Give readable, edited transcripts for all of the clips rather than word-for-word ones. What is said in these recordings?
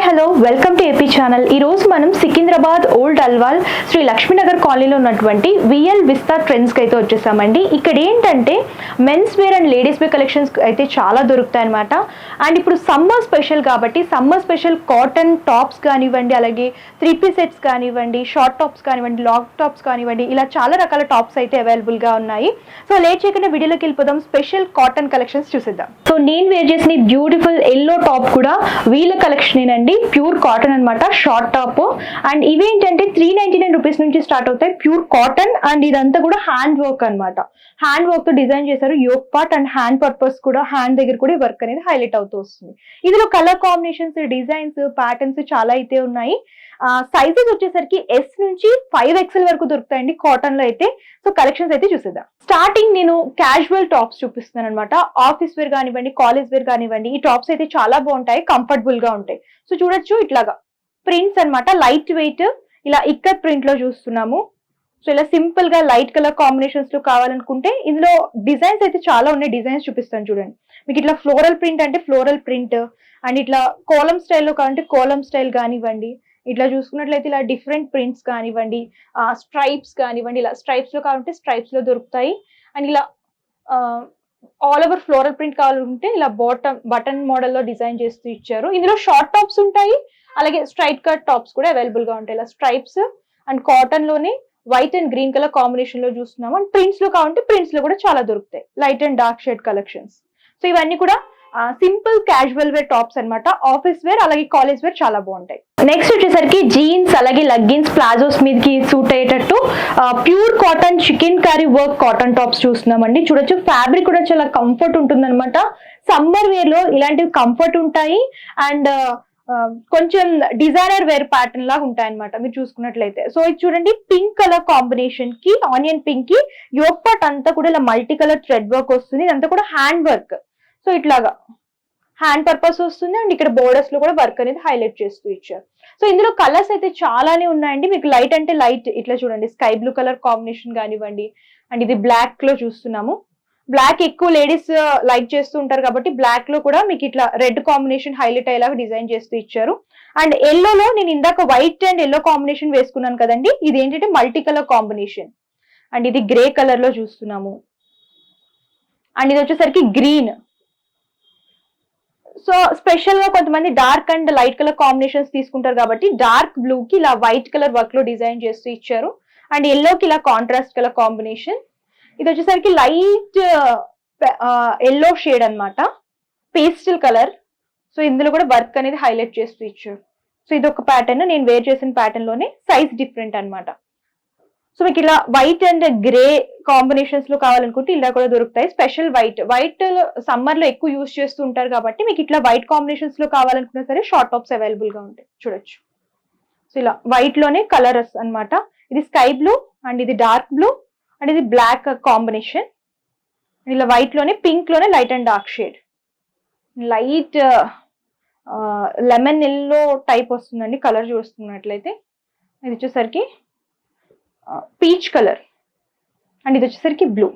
Hello welcome to AP channel. ఈరోజు మనం Secunderabad old Alwal Shri Lakshminagar కాలనీలో ఉన్నటువంటి విఎల్ విస్తా ట్రెండ్స్కి అయితే వచ్చేసామండి. ఇక్కడ ఏంటంటే men's wear and ladies wear collections అయితే చాలా దొరుకుతాయి అనమాట. అండ్ ఇప్పుడు సమ్మర్ స్పెషల్ కాబట్టి సమ్మర్ స్పెషల్ కాటన్ టాప్స్ కానివ్వండి, అలాగే 3 పీస్ సెట్స్ కానివ్వండి, షార్ట్ టాప్స్ కానివ్వండి, లాంగ్ టాప్స్ కానివ్వండి, ఇలా చాలా రకాల టాప్స్ అయితే అవైలబుల్గా ఉన్నాయి. సో లేట్ చేయకుండా వీడియోలోకి వెళ్ళిపోదాం. స్పెషల్ కాటన్ కలెక్షన్స్ చూసేద్దాం. సో నేను వేర్ చేసిన బ్యూటిఫుల్ ఎల్లో టాప్ కూడా వీళ్ళ కలెక్షన్ అండి. ప్యూర్ కాటన్ అనమాట, షార్ట్ టాప్. అండ్ ఇవేంటంటే 399 రూపీస్ నుంచి స్టార్ట్ అవుతాయి. ప్యూర్ కాటన్ అండ్ ఇదంతా కూడా హ్యాండ్ వర్క్ అనమాట. హ్యాండ్ వర్క్ తో డిజైన్ చేశారు. Yoke part and hand purpose కూడా, హ్యాండ్ దగ్గర కూడా వర్క్ అనేది హైలైట్ అవుతూ వస్తుంది. ఇందులో కలర్ కాంబినేషన్స్, డిజైన్స్, ప్యాటర్న్స్ చాలా అయితే ఉన్నాయి. సైజెస్ వచ్చేసరికి S నుంచి 5XL వరకు దొరుకుతాయండి కాటన్ లో అయితే. సో కలెక్షన్స్ అయితే చూసేద్దాం. స్టార్టింగ్ నేను క్యాజువల్ టాప్స్ చూపిస్తున్నాను అనమాట. ఆఫీస్ వేర్ కానివ్వండి, కాలేజ్ వేర్ కానివ్వండి, ఈ టాప్స్ అయితే చాలా బాగుంటాయి, కంఫర్టబుల్ గా ఉంటాయి. సో చూడొచ్చు, ఇట్లాగా ప్రింట్స్ అనమాట, లైట్ వెయిట్, ఇలా ఇక్కత్ ప్రింట్ లో చూస్తున్నాము. సో ఇలా సింపుల్ గా లైట్ కలర్ కాంబినేషన్స్ లో కావాలనుకుంటే ఇందులో డిజైన్స్ అయితే చాలా ఉన్నాయి. డిజైన్స్ చూపిస్తాను చూడండి. మీకు ఇట్లా ఫ్లోరల్ ప్రింట్ అంటే ఫ్లోరల్ ప్రింట్, అండ్ ఇట్లా కోలం స్టైల్లో కావాలంటే కోలం స్టైల్ కానివ్వండి, ఇట్లా చూసుకున్నట్లయితే ఇలా డిఫరెంట్ ప్రింట్స్ కానివ్వండి, స్ట్రైప్స్ కానివ్వండి, ఇలా స్ట్రైప్స్ లో కావాలంటే స్ట్రైప్స్ లో దొరుకుతాయి. అండ్ ఇలా ఆల్ ఓవర్ ఫ్లోరల్ ప్రింట్ కావాలంటే ఇలా బటన్ మోడల్లో డిజైన్ చేస్తూ ఇచ్చారు. ఇందులో షార్ట్ టాప్స్ ఉంటాయి, అలాగే స్ట్రైట్ కట్ టాప్స్ కూడా అవైలబుల్ గా ఉంటాయి. ఇలా స్ట్రైప్స్ అండ్ కాటన్ లోనే white and green colour combination లో చూస్తున్నాము. అండ్ ప్రింట్స్ లో కావాలంటే ప్రింట్స్ లో కూడా చాలా దొరుకుతాయి, light and dark shade collections. So ఇవన్నీ కూడా సింపుల్ క్యాజువల్ వేర్ టాప్స్ అనమాట. ఆఫీస్ వేర్ అలాగే కాలేజ్ వేర్ చాలా బాగుంటాయి. నెక్స్ట్ వచ్చేసరికి జీన్స్ అలాగే లెగ్గిన్స్, ప్లాజోస్ మీదకి సూట్ అయ్యేటట్టు pure cotton chicken curry work cotton tops చూస్తున్నామండి. చూడొచ్చు, ఫ్యాబ్రిక్ కూడా చాలా కంఫర్ట్ ఉంటుంది అనమాట. సమ్మర్ వేర్ లో ఇలాంటివి కంఫర్ట్ ఉంటాయి అండ్ కొంచెం డిజైనర్ వేర్ ప్యాటర్న్ లాగా ఉంటాయి అనమాట మీరు చూసుకున్నట్లయితే. సో ఇది చూడండి, పింక్ కలర్ కాంబినేషన్ కి, ఆనియన్ పింక్ కి యోక్ పార్ట్ అంతా కూడా ఇలా మల్టీ కలర్ థ్రెడ్ వర్క్ వస్తుంది. ఇదంతా కూడా హ్యాండ్ వర్క్. సో ఇట్లాగా హ్యాండ్ పర్పస్ వస్తుంది అండ్ ఇక్కడ బోర్డర్స్ లో కూడా వర్క్ అనేది హైలైట్ చేస్తూ ఇచ్చారు. సో ఇందులో కలర్స్ అయితే చాలానే ఉన్నాయండి. మీకు లైట్ అంటే లైట్, ఇట్లా చూడండి, స్కై బ్లూ కలర్ కాంబినేషన్ కానివ్వండి, అండ్ ఇది బ్లాక్ లో చూస్తున్నాము. బ్లాక్ ఎక్కువ లేడీస్ లైక్ చేస్తూ ఉంటారు కాబట్టి బ్లాక్ లో కూడా మీకు ఇట్లా రెడ్ కాంబినేషన్ హైలైట్ అయ్యేలాగా డిజైన్ చేస్తూ ఇచ్చారు. అండ్ ఎల్లోలో నేను ఇందాక వైట్ అండ్ ఎల్లో కాంబినేషన్ వేసుకున్నాను కదండి, ఇది ఏంటంటే మల్టీ కలర్ కాంబినేషన్. అండ్ ఇది గ్రే కలర్ లో చూస్తున్నాము. అండ్ ఇది వచ్చేసరికి గ్రీన్. సో స్పెషల్ గా కొంతమంది dark and light colour combinations తీసుకుంటారు కాబట్టి డార్క్ బ్లూ కి ఇలా వైట్ కలర్ వర్క్ లో డిజైన్ చేస్తూ ఇచ్చారు. అండ్ ఎల్లో కి ఇలా కాంట్రాస్ట్ కలర్ కాంబినేషన్. ఇది వచ్చేసరికి లైట్ ఎల్లో షేడ్ అనమాట, పేస్టల్ కలర్. సో ఇందులో కూడా వర్క్ అనేది హైలైట్ చేస్తూ ఇచ్చారు. సో ఇది ఒక ప్యాటర్న్, నేను వేర్ చేసిన ప్యాటర్న్ లోనే సైజ్ డిఫరెంట్ అనమాట. సో మీకు ఇలా వైట్ అండ్ గ్రే కాంబినేషన్స్ లో కావాలనుకుంటే ఇలా కూడా దొరుకుతాయి. స్పెషల్ వైట్ సమ్మర్ లో ఎక్కువ యూజ్ చేస్తూ ఉంటారు కాబట్టి మీకు ఇట్లా వైట్ కాంబినేషన్స్ లో కావాలనుకున్నా సరే షార్ట్ టాప్స్ అవైలబుల్ గా ఉంటాయి. చూడొచ్చు, సో ఇలా వైట్ లోనే కలర్స్ అనమాట. ఇది స్కై బ్లూ అండ్ ఇది డార్క్ బ్లూ అండ్ ఇది బ్లాక్ కాంబినేషన్. ఇలా వైట్ లోనే పింక్ లోనే light and dark shade, light lemon yellow type వస్తుందండి కలర్ చూస్తున్నట్లయితే. ఇది వచ్చేసరికి పీచ్ కలర్ అండ్ ఇది వచ్చేసరికి బ్లూ.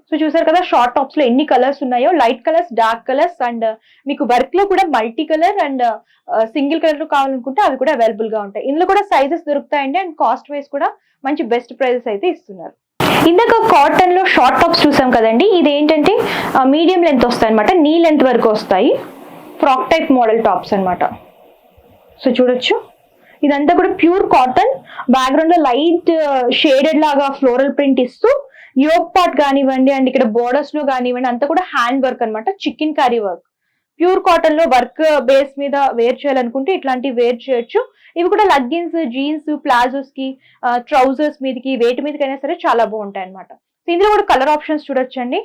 సో చూసారు కదా షార్ట్ టాప్స్ లో ఎన్ని కలర్స్ ఉన్నాయో, light colours, dark colours, and మీకు వర్క్ లో కూడా multi colour and single colour లో కావాలనుకుంటే అవి కూడా అవైలబుల్ గా ఉంటాయి. ఇందులో కూడా సైజెస్ దొరుకుతాయండి అండ్ కాస్ట్ వైజ్ కూడా మంచి బెస్ట్ ప్రైజెస్ అయితే ఇస్తున్నారు. ఇందాక కాటన్ లో షార్ట్ టాప్స్ చూసాం కదండి, ఇది ఏంటంటే మీడియం లెంత్ వస్తాయి అనమాట, నీ లెంత్ వరకు వస్తాయి. ఫ్రాక్ టైప్ మోడల్ టాప్స్ అనమాట. సో చూడొచ్చు, ఇదంతా కూడా ప్యూర్ కాటన్, బ్యాక్గ్రౌండ్ లో లైట్ షేడెడ్ లాగా ఫ్లోరల్ ప్రింట్ ఇస్తూ యోక్ పార్ట్ కానివ్వండి అండ్ ఇక్కడ బోర్డర్స్ లో కానివ్వండి అంతా కూడా హ్యాండ్ వర్క్ అనమాట, chicken curry work. Pure cotton లో వర్క్ బేస్ మీద వేర్ చేయాలనుకుంటే ఇట్లాంటివి వేర్ చేయొచ్చు. ఇవి కూడా లెగ్గిన్స్, జీన్స్, ప్లాజోస్ కి, ట్రౌజర్స్ మీదకి, వేటి మీదకైనా సరే చాలా బాగుంటాయి అనమాట. సో ఇందులో కూడా కలర్ ఆప్షన్స్ చూడొచ్చండి.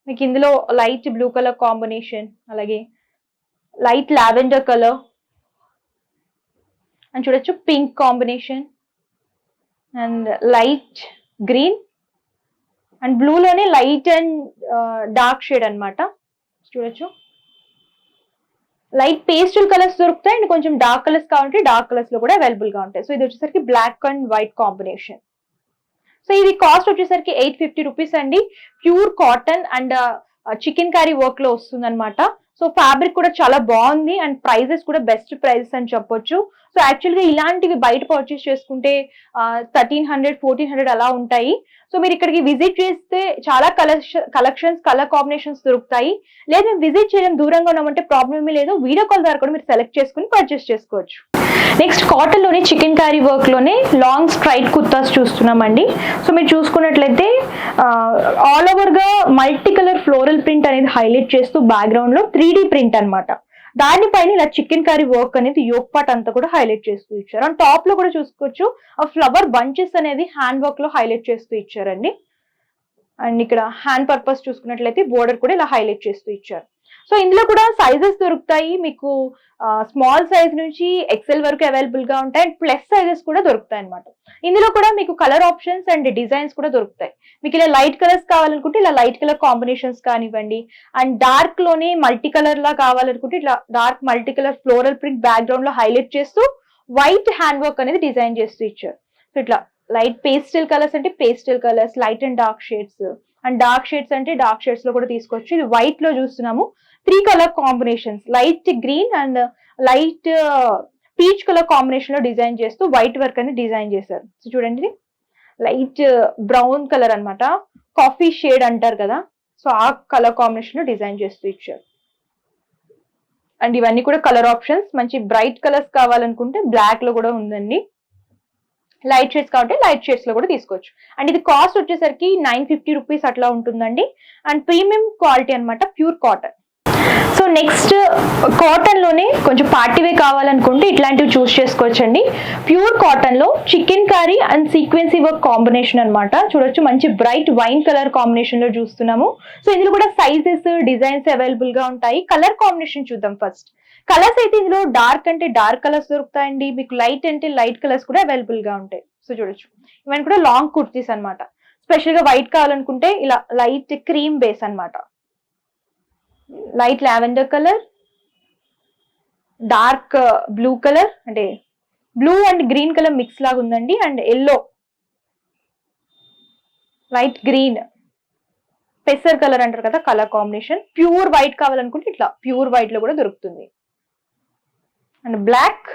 మీకు ఇందులో లైట్ బ్లూ కలర్ కాంబినేషన్, అలాగే లైట్ లావెండర్ కలర్ అండ్ చూడొచ్చు pink combination and light green and బ్లూలోనే లైట్ అండ్ డార్క్ షేడ్ అనమాట. చూడొచ్చు, లైట్ పేస్టల్ కలర్స్ దొరుకుతాయి అండ్ కొంచెం డార్క్ కలర్స్ కావాలంటే డార్క్ కలర్స్ లో కూడా అవైలబుల్ గా ఉంటాయి. సో ఇది వచ్చేసరికి black and white combination. So ఇది కాస్ట్ వచ్చేసరికి 850 రూపీస్ అండి. Pure cotton and chikankari work లో వస్తుంది అనమాట. సో ఫ్యాబ్రిక్ కూడా చాలా బాగుంది అండ్ ప్రైజెస్ కూడా బెస్ట్ ప్రైజెస్ అని చెప్పొచ్చు. సో యాక్చువల్గా ఇలాంటివి బయట పర్చేస్ చేసుకుంటే 1300, 1400 అలా ఉంటాయి. సో మీరు ఇక్కడికి విజిట్ చేస్తే చాలా కలెక్షన్స్, కలర్ కాంబినేషన్స్ దొరుకుతాయి. లేదా మేము విజిట్ చేయడం దూరంగా ఉన్నామంటే ప్రాబ్లమ్ ఏమీ లేదు, వీడియో కాల్ ద్వారా కూడా మీరు సెలెక్ట్ చేసుకుని పర్చేస్ చేసుకోవచ్చు. నెక్స్ట్ కాటన్ లోనే చికెన్ కారీ వర్క్ లోనే లాంగ్ స్ట్రైట్ కుర్తాస్ చూస్తున్నామండి. సో మీరు చూసుకున్నట్లయితే ఆల్ ఓవర్ గా మల్టీ కలర్ ఫ్లోరల్ ప్రింట్ అనేది హైలైట్ చేస్తూ బ్యాక్గ్రౌండ్ లో 3D ప్రింట్ అన్నమాట. దానిపైన ఇలా చికెన్ కర్రీ వర్క్ అనేది యోక్ పార్ట్ అంతా కూడా హైలైట్ చేస్తూ ఇచ్చారు. అండ్ టాప్ లో కూడా చూసుకోవచ్చు ఆ ఫ్లవర్ బంచెస్ అనేది హ్యాండ్ వర్క్ లో హైలైట్ చేస్తూ ఇచ్చారండి. అండ్ ఇక్కడ హ్యాండ్ పర్పస్ చూసుకున్నట్లయితే బోర్డర్ కూడా ఇలా హైలైట్ చేస్తూ ఇచ్చారు. సో ఇందులో కూడా సైజెస్ దొరుకుతాయి మీకు, స్మాల్ సైజ్ నుంచి ఎక్సెల్ వరకు అవైలబుల్ గా ఉంటాయి అండ్ ప్లస్ సైజెస్ కూడా దొరుకుతాయి అనమాట. ఇందులో కూడా మీకు కలర్ ఆప్షన్స్ అండ్ డిజైన్స్ కూడా దొరుకుతాయి. మీకు ఇలా లైట్ కలర్స్ కావాలనుకుంటే ఇలా లైట్ కలర్ కాంబినేషన్స్ కానివ్వండి, అండ్ డార్క్ లోనే మల్టీ కలర్ లా కావాలనుకుంటే ఇట్లా dark multi colour floral print background లో హైలైట్ చేస్తూ వైట్ హ్యాండ్ వర్క్ అనేది డిజైన్ చేస్తూ ఇచ్చారు. సో ఇట్లా లైట్ పేస్టల్ కలర్స్ అంటే pastel colours, light and dark shades, and dark shades అంటే డార్క్ షేడ్స్ లో కూడా తీసుకోవచ్చు. ఇది వైట్ లో చూస్తున్నాము 3 colour combinations, light green and light peach colour combination లో డిజైన్ చేస్తూ వైట్ వర్క్ అని డిజైన్ చేశారు. సో చూడండి లైట్ బ్రౌన్ కలర్ అన్నమాట, కాఫీ షేడ్ అంటారు కదా, సో ఆ కలర్ కాంబినేషన్ లో డిజైన్ చేస్తూ ఇచ్చారు. అండ్ ఇవన్నీ కూడా కలర్ ఆప్షన్స్, మంచి బ్రైట్ కలర్స్ కావాలనుకుంటే బ్లాక్ లో కూడా ఉందండి, లైట్ షేడ్స్ కాబట్టి లైట్ షేడ్స్ లో కూడా తీసుకోవచ్చు. అండ్ ఇది కాస్ట్ వచ్చేసరికి 950 రూపీస్ అట్లా ఉంటుందండి. అండ్ ప్రీమియం క్వాలిటీ అన్నమాట, pure cotton. So next cotton లోనే కొంచెం పార్టీవే కావాలనుకుంటే ఇట్లాంటివి చూస్ చేసుకోవచ్చండి. ప్యూర్ కాటన్ లో chikankari and sequence work combination అన్నమాట. చూడొచ్చు మంచి బ్రైట్ వైన్ కలర్ కాంబినేషన్ లో చూస్తున్నాము. సో ఇందులో కూడా సైజెస్, డిజైన్స్ అవైలబుల్ గా ఉంటాయి. కలర్ కాంబినేషన్ చూద్దాం ఫస్ట్. కలర్స్ అయితే ఇందులో డార్క్ అంటే డార్క్ కలర్స్ దొరుకుతాయండి, మీకు లైట్ అంటే లైట్ కలర్స్ కూడా అవైలబుల్ గా ఉంటాయి. సో చూడొచ్చు ఇవన్నీ కూడా లాంగ్ కుర్తీస్ అన్నమాట. స్పెషల్ గా వైట్ కావాలనుకుంటే ఇలా లైట్ క్రీమ్ బేస్ అన్నమాట, light lavender colour, dark blue colour అంటే blue and green colour mix లాగా ఉందండి, అండ్ ఎల్లో, లైట్ గ్రీన్, పెసర్ కలర్ అంటారు కదా కలర్ కాంబినేషన్. ప్యూర్ వైట్ కావాలనుకుంటే ఇట్లా ప్యూర్ వైట్ లో కూడా దొరుకుతుంది. And black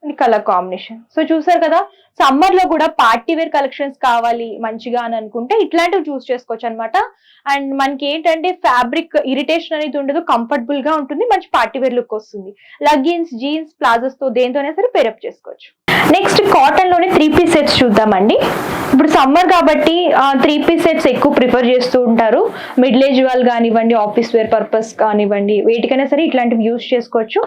and colour combination. So చూసారు కదా, సమ్మర్ లో కూడా పార్టీ వేర్ కలెక్షన్స్ కావాలి మంచిగా అని అనుకుంటే ఇట్లాంటివి చూస్ చేసుకోవచ్చు అనమాట. అండ్ మనకి ఏంటంటే ఫ్యాబ్రిక్ ఇరిటేషన్ అనేది ఉండదు, కంఫర్టబుల్ గా ఉంటుంది, మంచి పార్టీ వేర్ లుక్ వస్తుంది. లెగ్గిన్స్, జీన్స్, ప్లాజోస్ తో దేంతోనే సరే పేరప్ చేసుకోవచ్చు. నెక్స్ట్ కాటన్ లోనే 3 పీస్ సెట్స్ చూద్దామండి. ఇప్పుడు సమ్మర్ కాబట్టి 3 పీస్ సెట్స్ ఎక్కువ ప్రిఫర్ చేస్తూ ఉంటారు. మిడిల్ ఏజ్ వాళ్ళు కానివ్వండి, ఆఫీస్ వేర్ పర్పస్ కానివ్వండి, వేటికైనా సరే ఇట్లాంటివి యూస్ చేసుకోవచ్చు.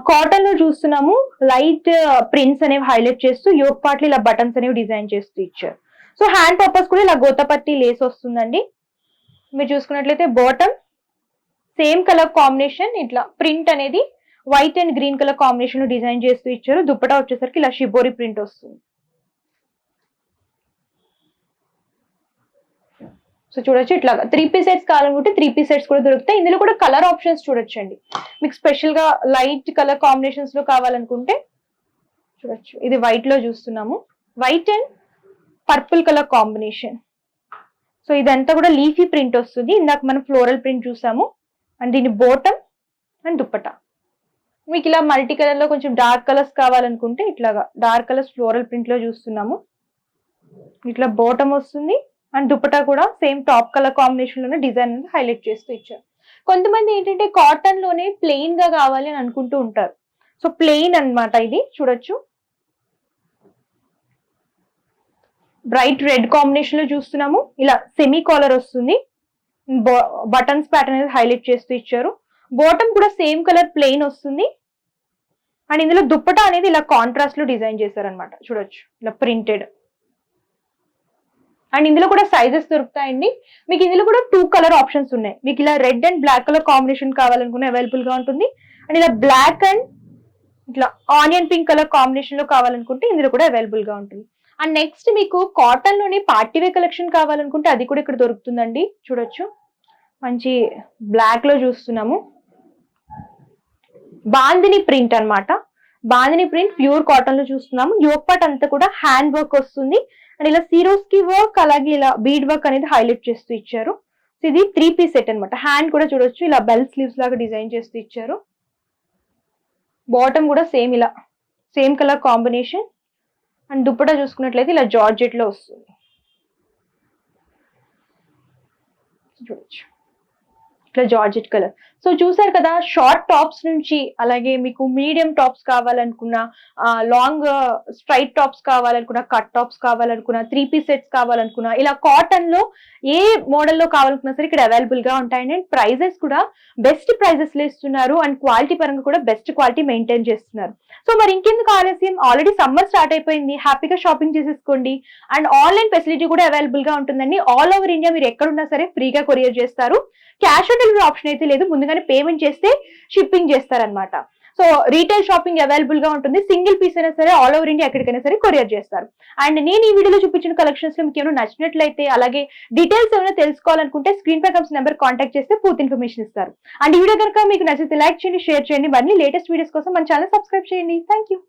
కాటన్ లో చూస్తున్నాము లైట్ ప్రింట్స్ అనేవి హైలైట్ చేస్తూ యోక్ పార్ట్లు ఇలా బటన్స్ అనేవి డిజైన్ చేస్తూ ఇచ్చారు. సో హ్యాండ్ పర్పస్ కూడా ఇలా గోతపత్తి లేస్ వస్తుందండి. మీరు చూసుకున్నట్లయితే బాటమ్ సేమ్ కలర్ కాంబినేషన్, ఇట్లా ప్రింట్ అనేది white and green colour combination లో డిజైన్ చేస్తూ ఇచ్చారు. దుప్పటా వచ్చేసరికి ఇలా షిబోరి ప్రింట్ వస్తుంది. సో చూడొచ్చు ఇట్లాగా 3 పీస్ సెట్స్ కావాలనుకుంటే 3 పీస్ సెట్స్ కూడా దొరుకుతాయి. ఇందులో కూడా కలర్ ఆప్షన్స్ చూడొచ్చండి. మీకు స్పెషల్ గా లైట్ కలర్ కాంబినేషన్స్ లో కావాలనుకుంటే చూడొచ్చు. ఇది వైట్ లో చూస్తున్నాము, white and purple colour combination. So ఇదంతా కూడా లీఫీ ప్రింట్ వస్తుంది. ఇందాక మనం ఫ్లోరల్ ప్రింట్ చూసాము. అండ్ దీని బాటమ్ అండ్ దుప్పటా మీకు ఇలా మల్టీ కలర్ లో కొంచెం డార్క్ కలర్స్ కావాలనుకుంటే ఇట్లాగా డార్క్ కలర్స్ ఫ్లోరల్ ప్రింట్ లో చూస్తున్నాము. ఇట్లా బాటమ్ వస్తుంది అండ్ దుపట్టా కూడా సేమ్ టాప్ కలర్ కాంబినేషన్ లోనే డిజైన్ అనేది హైలైట్ చేస్తూ ఇచ్చారు. కొంతమంది ఏంటంటే కాటన్ లోనే ప్లెయిన్ గా కావాలి అని అనుకుంటూ ఉంటారు. సో ప్లెయిన్ అన్నమాట ఇది. చూడొచ్చు బ్రైట్ రెడ్ కాంబినేషన్ లో చూస్తున్నాము. ఇలా సెమీ కాలర్ వస్తుంది, బటన్స్ ప్యాటర్న్ అనేది హైలైట్ చేస్తూ ఇచ్చారు. బాటమ్ కూడా సేమ్ కలర్ ప్లెయిన్ వస్తుంది. అండ్ ఇందులో దుప్పటా అనేది ఇలా కాంట్రాస్ట్ లో డిజైన్ చేశారనమాట. చూడొచ్చు ఇలా ప్రింటెడ్. అండ్ ఇందులో కూడా సైజెస్ దొరుకుతాయండి. మీకు ఇందులో కూడా 2 కలర్ ఆప్షన్స్ ఉన్నాయి. మీకు ఇలా red and black colour combination కావాలనుకున్న అవైలబుల్ గా ఉంటుంది. అండ్ ఇలా బ్లాక్ అండ్ ఇట్లా ఆనియన్ పింక్ కలర్ కాంబినేషన్ లో కావాలనుకుంటే ఇందులో కూడా అవైలబుల్ గా ఉంటుంది. అండ్ నెక్స్ట్ మీకు కాటన్ లోని పార్టీ వేర్ కలెక్షన్ కావాలనుకుంటే అది కూడా ఇక్కడ దొరుకుతుందండి. చూడొచ్చు మంచి బ్లాక్ లో చూస్తున్నాము. బాందిని ప్రింట్ అన్నమాట. బాందిని ప్రింట్ ప్యూర్ కాటన్ లో చూస్తున్నాము. యోక్ పార్ట్ అంతా కూడా హ్యాండ్ వర్క్ వస్తుంది. అండ్ ఇలా సీరోస్కి వర్క్, అలాగే ఇలా బీడ్ వర్క్ అనేది హైలైట్ చేస్తూ ఇచ్చారు. ఇది 3 పీస్ సెట్ అనమాట. హ్యాండ్ కూడా చూడొచ్చు, ఇలా బెల్ స్లీవ్స్ లాగా డిజైన్ చేస్తూ ఇచ్చారు. బాటమ్ కూడా సేమ్ ఇలా same colour combination. And dupatta చూసుకున్నట్లయితే ఇలా జార్జెట్ లో వస్తుంది. చూడొచ్చు ఇట్లా జార్జెట్ కలర్. సో చూసారు కదా, షార్ట్ టాప్స్ నుంచి అలాగే మీకు మీడియం టాప్స్ కావాలనుకున్నా, లాంగ్ స్ట్రైట్ టాప్స్ కావాలనుకున్నా, కట్ టాప్స్ కావాలనుకున్నా, 3 పీస్ సెట్స్ కావాలనుకున్నా, ఇలా కాటన్ లో ఏ మోడల్లో కావాలనుకున్నా సరే ఇక్కడ అవైలబుల్ గా ఉంటాయండి. అండ్ ప్రైజెస్ కూడా బెస్ట్ ప్రైజెస్ లో ఇస్తున్నారు. అండ్ క్వాలిటీ పరంగా కూడా బెస్ట్ క్వాలిటీ మెయింటైన్ చేస్తున్నారు. సో మరి ఇంకెందుకు ఆలస్యం, ఆల్రెడీ సమ్మర్ స్టార్ట్ అయిపోయింది, హ్యాపీగా షాపింగ్ చేసేసుకోండి. అండ్ ఆన్లైన్ ఫెసిలిటీ కూడా అవైలబుల్ గా ఉంటుందండి. ఆల్ ఓవర్ ఇండియా మీరు ఎక్కడున్నా సరే ఫ్రీగా కొరియర్ చేస్తారు. క్యాష్ ఆన్ డెలివరీ ఆప్షన్ అయితే లేదు, ముందుగానే పేమెంట్ చేస్తే షిప్పింగ్ చేస్తారనమాట. సో రీటైల్ షాపింగ్ అవైలబుల్ గా ఉంటుంది. సింగిల్ పీస్ అయినా సరే ఆల్ ఓవర్ ఇండియా ఎక్కడికైనా సరే కొరియర్ చేస్తారు. అండ్ నేను ఈ వీడియోలో చూపించిన కలెక్షన్స్ లో మీకు ఏమైనా నచ్చినట్లయితే, అలాగే డీటెయిల్స్ ఏమైనా తెలుసుకోవాలనుకుంటే స్క్రీన్ పై కమ్స్ నెంబర్ కాంటాక్ట్ చేస్తే పూర్తి ఇన్ఫర్మేషన్ ఇస్తారు. అండ్ ఈ వీడియో కనుక మీకు నచ్చితే లైక్ చేయండి, షేర్ చేయండి. మళ్ళీ లేటెస్ట్ వీడియోస్ కోసం మన ఛానల్ సబ్స్క్రైబ్ చేయండి. Thank you.